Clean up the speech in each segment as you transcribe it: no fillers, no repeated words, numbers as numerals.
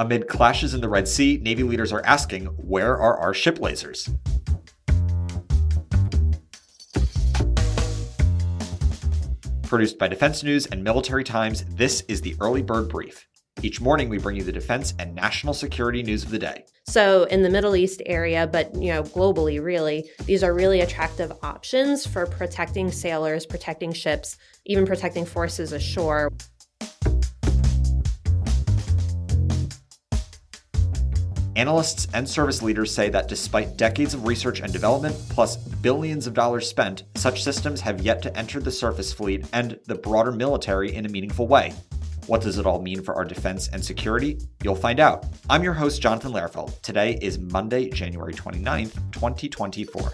Amid clashes in the Red Sea, Navy leaders are asking, where are our ship lasers? Produced by Defense News and Military Times, this is the Early Bird Brief. Each morning, we bring you the defense and national security news of the day. So in the Middle East area, but globally, really, these are really attractive options for protecting sailors, protecting ships, even protecting forces ashore. Analysts and service leaders say that despite decades of research and development, plus billions of dollars spent, such systems have yet to enter the surface fleet and the broader military in a meaningful way. What does it all mean for our defense and security? You'll find out. I'm your host, Jonathan Lehrfeld. Today is Monday, January 29th, 2024.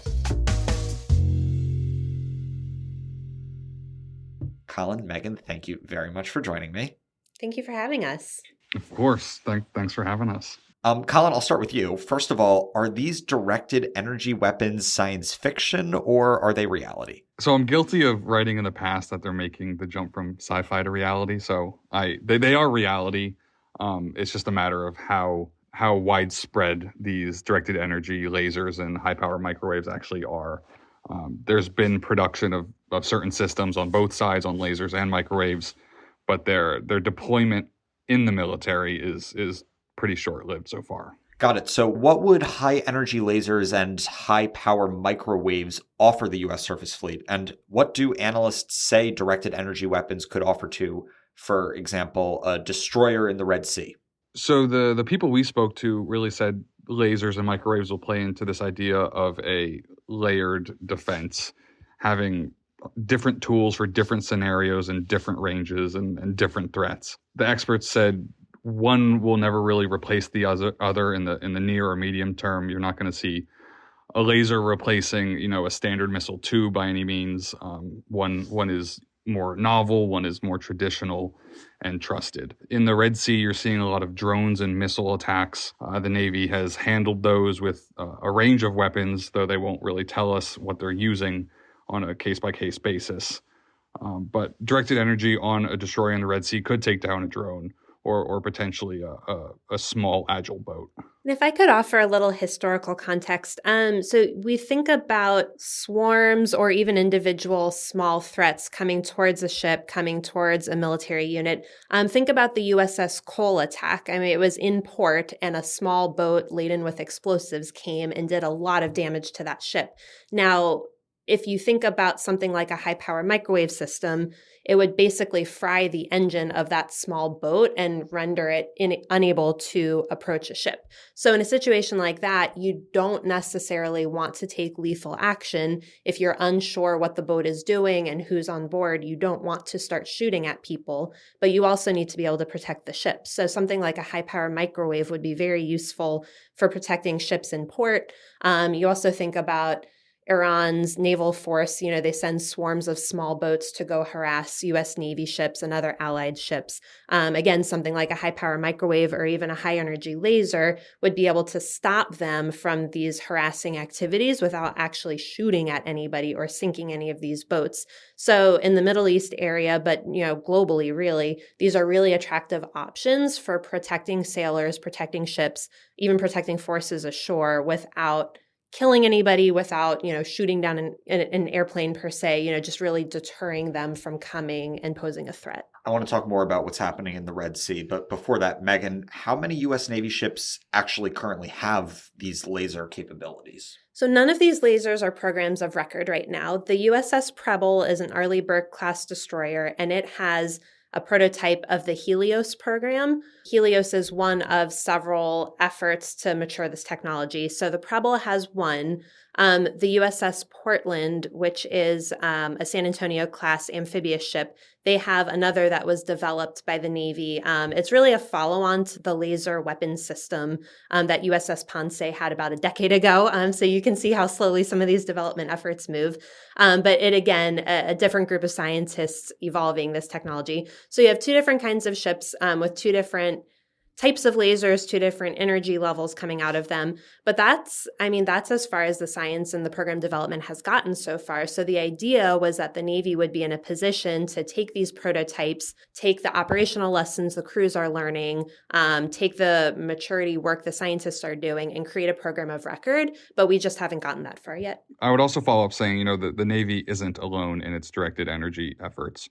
Colin, Megan, thank you very much for joining me. Thank you for having us. Of course. Thanks for having us. Colin, I'll start with you. First of all, are these directed energy weapons science fiction or are they reality? So I'm guilty of writing in the past that they're making the jump from sci-fi to reality. So they are reality. It's just a matter of how widespread these directed energy lasers and high power microwaves actually are. There's been production of certain systems on both sides, on lasers and microwaves, but their deployment in the military is pretty short-lived so far. Got it. So what would high-energy lasers and high-power microwaves offer the U.S. surface fleet? And what do analysts say directed energy weapons could offer to, for example, a destroyer in the Red Sea? So the people we spoke to really said lasers and microwaves will play into this idea of a layered defense, having different tools for different scenarios and different ranges and different threats. The experts said one will never really replace the other in the near or medium term. You're not going to see a laser replacing, a standard missile tube by any means. One is more novel, one is more traditional and trusted. In the Red Sea, you're seeing a lot of drones and missile attacks. The Navy has handled those with a range of weapons, though they won't really tell us what they're using on a case-by-case basis. But directed energy on a destroyer in the Red Sea could take down a drone or potentially a small agile boat. And if I could offer a little historical context, so we think about swarms or even individual small threats coming towards a ship, coming towards a military unit. Think about the USS Cole attack. I mean, it was in port and a small boat laden with explosives came and did a lot of damage to that ship. Now, if you think about something like a high-power microwave system, it would basically fry the engine of that small boat and render it unable to approach a ship. So in a situation like that, you don't necessarily want to take lethal action. If you're unsure what the boat is doing and who's on board, you don't want to start shooting at people, but you also need to be able to protect the ship. So something like a high-power microwave would be very useful for protecting ships in port. You also think about Iran's naval force, they send swarms of small boats to go harass U.S. Navy ships and other allied ships. Again, something like a high-power microwave or even a high-energy laser would be able to stop them from these harassing activities without actually shooting at anybody or sinking any of these boats. So in the Middle East area, but globally, really, these are really attractive options for protecting sailors, protecting ships, even protecting forces ashore without killing anybody, without, shooting down an airplane per se, just really deterring them from coming and posing a threat. I want to talk more about what's happening in the Red Sea, but before that, Megan, how many U.S. Navy ships actually currently have these laser capabilities? So none of these lasers are programs of record right now. The USS Preble is an Arleigh Burke-class destroyer, and it has a prototype of the Helios program. Helios is one of several efforts to mature this technology. So the Preble has one. The USS Portland, which is a San Antonio-class amphibious ship, they have another that was developed by the Navy. It's really a follow-on to the laser weapon system that USS Pon had about a decade ago. So you can see how slowly some of these development efforts move. But it, again, a different group of scientists evolving this technology. So you have two different kinds of ships with two different types of lasers, two different energy levels coming out of them. But that's as far as the science and the program development has gotten so far. So the idea was that the Navy would be in a position to take these prototypes, take the operational lessons the crews are learning, take the maturity work the scientists are doing, and create a program of record. But we just haven't gotten that far yet. I would also follow up saying, the Navy isn't alone in its directed energy efforts.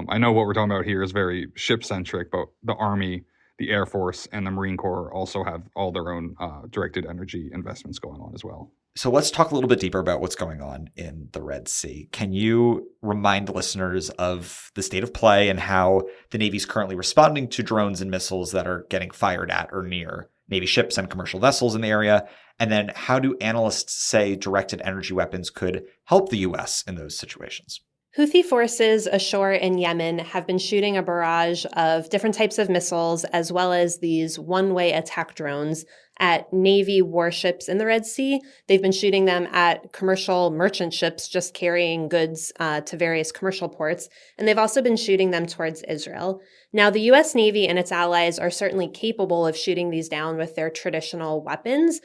I know what we're talking about here is very ship-centric, but the Army, the Air Force, and the Marine Corps also have all their own directed energy investments going on as well. So let's talk a little bit deeper about what's going on in the Red Sea. Can you remind listeners of the state of play and how the Navy's currently responding to drones and missiles that are getting fired at or near Navy ships and commercial vessels in the area? And then how do analysts say directed energy weapons could help the U.S. in those situations? Houthi forces ashore in Yemen have been shooting a barrage of different types of missiles, as well as these one-way attack drones at Navy warships in the Red Sea. They've been shooting them at commercial merchant ships just carrying goods to various commercial ports. And they've also been shooting them towards Israel. Now, the U.S. Navy and its allies are certainly capable of shooting these down with their traditional weapons.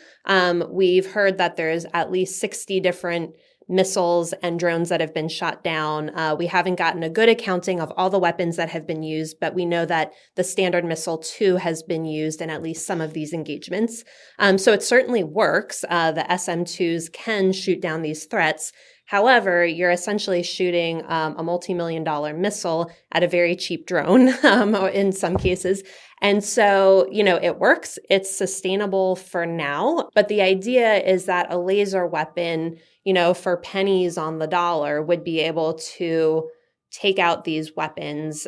We've heard that there's at least 60 different missiles and drones that have been shot down. We haven't gotten a good accounting of all the weapons that have been used, but we know that the Standard Missile 2 has been used in at least some of these engagements. So it certainly works. The SM-2s can shoot down these threats. However, you're essentially shooting a multi-million-dollar missile at a very cheap drone in some cases. And so, it works. It's sustainable for now. But the idea is that a laser weapon, for pennies on the dollar would be able to take out these weapons,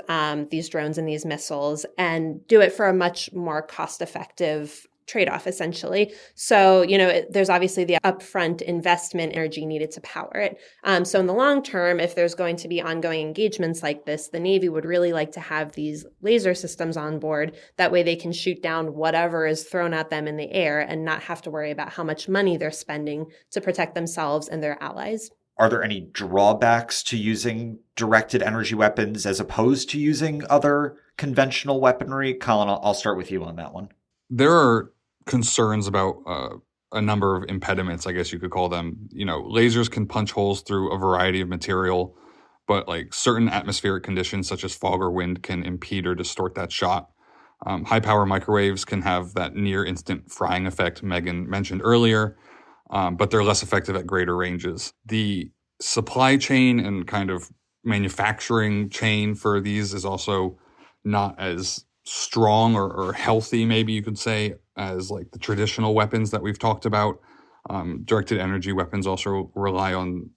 these drones and these missiles, and do it for a much more cost-effective trade-off, essentially. So, there's obviously the upfront investment energy needed to power it. So in the long term, if there's going to be ongoing engagements like this, the Navy would really like to have these laser systems on board. That way they can shoot down whatever is thrown at them in the air and not have to worry about how much money they're spending to protect themselves and their allies. Are there any drawbacks to using directed energy weapons as opposed to using other conventional weaponry? Colin, I'll start with you on that one. There are concerns about a number of impediments, I guess you could call them. Lasers can punch holes through a variety of material, but like certain atmospheric conditions such as fog or wind can impede or distort that shot. High power microwaves can have that near instant frying effect Megan mentioned earlier, but they're less effective at greater ranges. The supply chain and kind of manufacturing chain for these is also not as strong or healthy, maybe you could say, as like the traditional weapons that we've talked about. Directed energy weapons also rely on,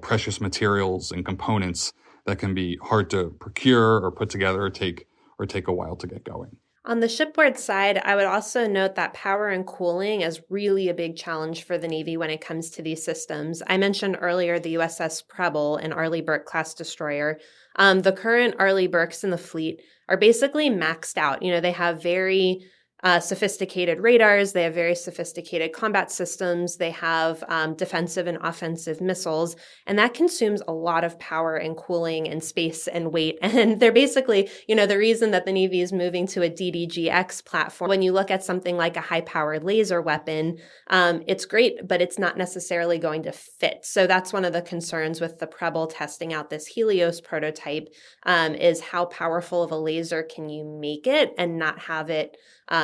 precious materials and components that can be hard to procure or put together or take a while to get going. On the shipboard side, I would also note that power and cooling is really a big challenge for the Navy when it comes to these systems. I mentioned earlier the USS Preble, an Arleigh Burke class destroyer. The current Arleigh Burkes in the fleet are basically maxed out. They have very sophisticated radars. They have very sophisticated combat systems. They have defensive and offensive missiles. And that consumes a lot of power and cooling and space and weight. And they're basically, the reason that the Navy is moving to a DDGX platform. When you look at something like a high-powered laser weapon, it's great, but it's not necessarily going to fit. So that's one of the concerns with the Preble testing out this Helios prototype, is how powerful of a laser can you make it and not have it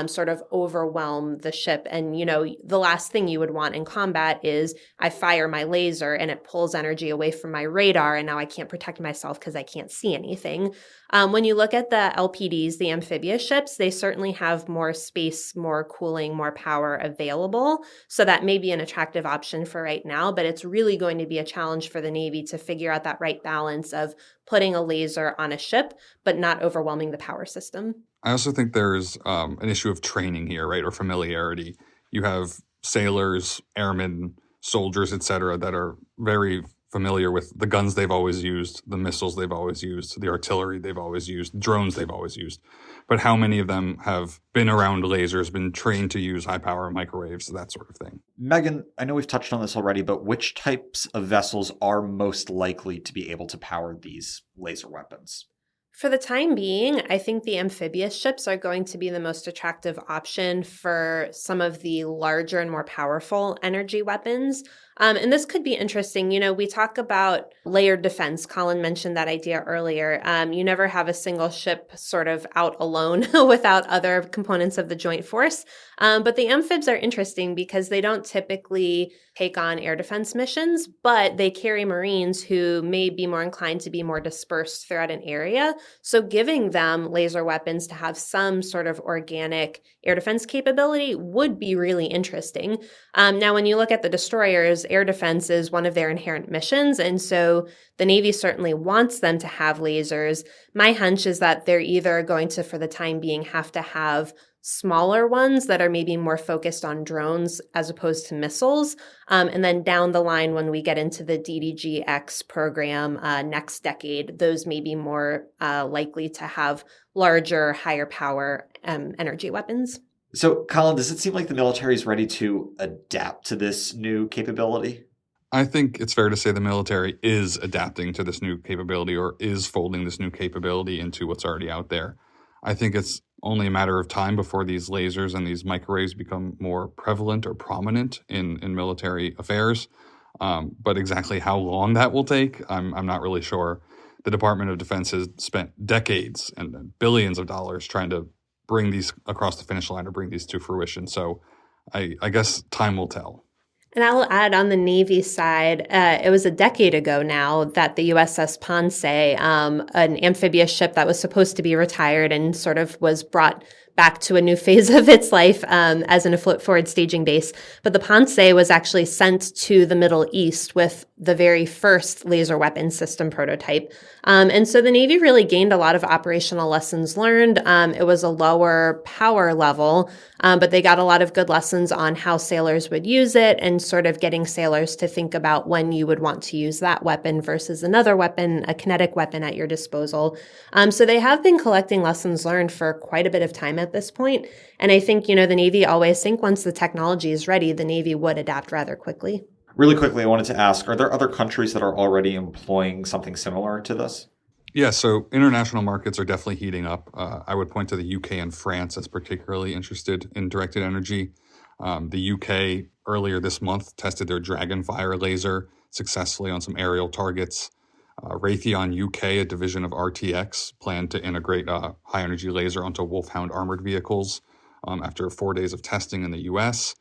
sort of overwhelm the ship. And, the last thing you would want in combat is I fire my laser and it pulls energy away from my radar and now I can't protect myself because I can't see anything. When you look at the LPDs, the amphibious ships, they certainly have more space, more cooling, more power available. So that may be an attractive option for right now, but it's really going to be a challenge for the Navy to figure out that right balance of putting a laser on a ship, but not overwhelming the power system. I also think there's an issue of training here, right, or familiarity. You have sailors, airmen, soldiers, etc., that are very familiar with the guns they've always used, the missiles they've always used, the artillery they've always used, drones they've always used. But how many of them have been around lasers, been trained to use high-power microwaves, that sort of thing? Megan, I know we've touched on this already, but which types of vessels are most likely to be able to power these laser weapons? For the time being, I think the amphibious ships are going to be the most attractive option for some of the larger and more powerful energy weapons. And this could be interesting. We talk about layered defense. Colin mentioned that idea earlier. You never have a single ship sort of out alone without other components of the joint force. But the amphibs are interesting because they don't typically take on air defense missions, but they carry Marines who may be more inclined to be more dispersed throughout an area. So giving them laser weapons to have some sort of organic air defense capability would be really interesting. Now, when you look at the destroyers, air defense is one of their inherent missions. And so the Navy certainly wants them to have lasers. My hunch is that they're either going to, for the time being, have to have smaller ones that are maybe more focused on drones as opposed to missiles. And then down the line, when we get into the DDG-X program next decade, those may be more likely to have larger, higher power energy weapons. So, Colin, does it seem like the military is ready to adapt to this new capability? I think it's fair to say the military is adapting to this new capability or is folding this new capability into what's already out there. I think it's only a matter of time before these lasers and these microwaves become more prevalent or prominent in military affairs. But exactly how long that will take, I'm not really sure. The Department of Defense has spent decades and billions of dollars trying to bring these across the finish line or bring these to fruition. So I guess time will tell. And I'll add on the Navy side, it was a decade ago now that the USS Pon, an amphibious ship that was supposed to be retired and sort of was brought back to a new phase of its life as an afloat forward staging base. But the Ponce was actually sent to the Middle East with the very first laser weapon system prototype. And so the Navy really gained a lot of operational lessons learned. It was a lower power level, but they got a lot of good lessons on how sailors would use it and sort of getting sailors to think about when you would want to use that weapon versus another weapon, a kinetic weapon at your disposal. So they have been collecting lessons learned for quite a bit of time at this point. And I think, the Navy always think once the technology is ready, the Navy would adapt rather quickly. Really quickly, I wanted to ask, are there other countries that are already employing something similar to this? Yeah, so international markets are definitely heating up. I would point to the UK and France as particularly interested in directed energy. The UK earlier this month tested their Dragonfire laser successfully on some aerial targets. Raytheon UK, a division of RTX, planned to integrate high-energy laser onto Wolfhound armored vehicles after 4 days of testing in the US.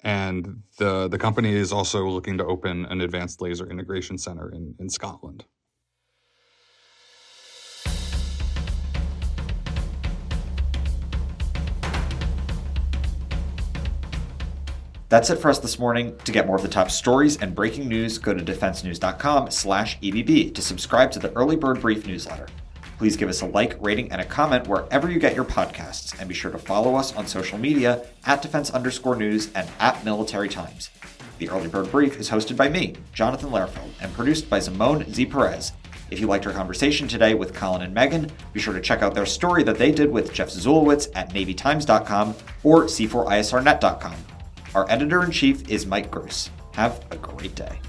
And the company is also looking to open an advanced laser integration center in Scotland. That's it for us this morning. To get more of the top stories and breaking news, go to defensenews.com/EBB to subscribe to the Early Bird Brief newsletter. Please give us a like, rating, and a comment wherever you get your podcasts, and be sure to follow us on social media @defense_news and @military_times. The Early Bird Brief is hosted by me, Jonathan Lehrfeld, and produced by Zimone Z. Perez. If you liked our conversation today with Colin and Megan, be sure to check out their story that they did with Jeff Zulowitz at NavyTimes.com or C4ISRNET.com. Our editor-in-chief is Mike Gruss. Have a great day.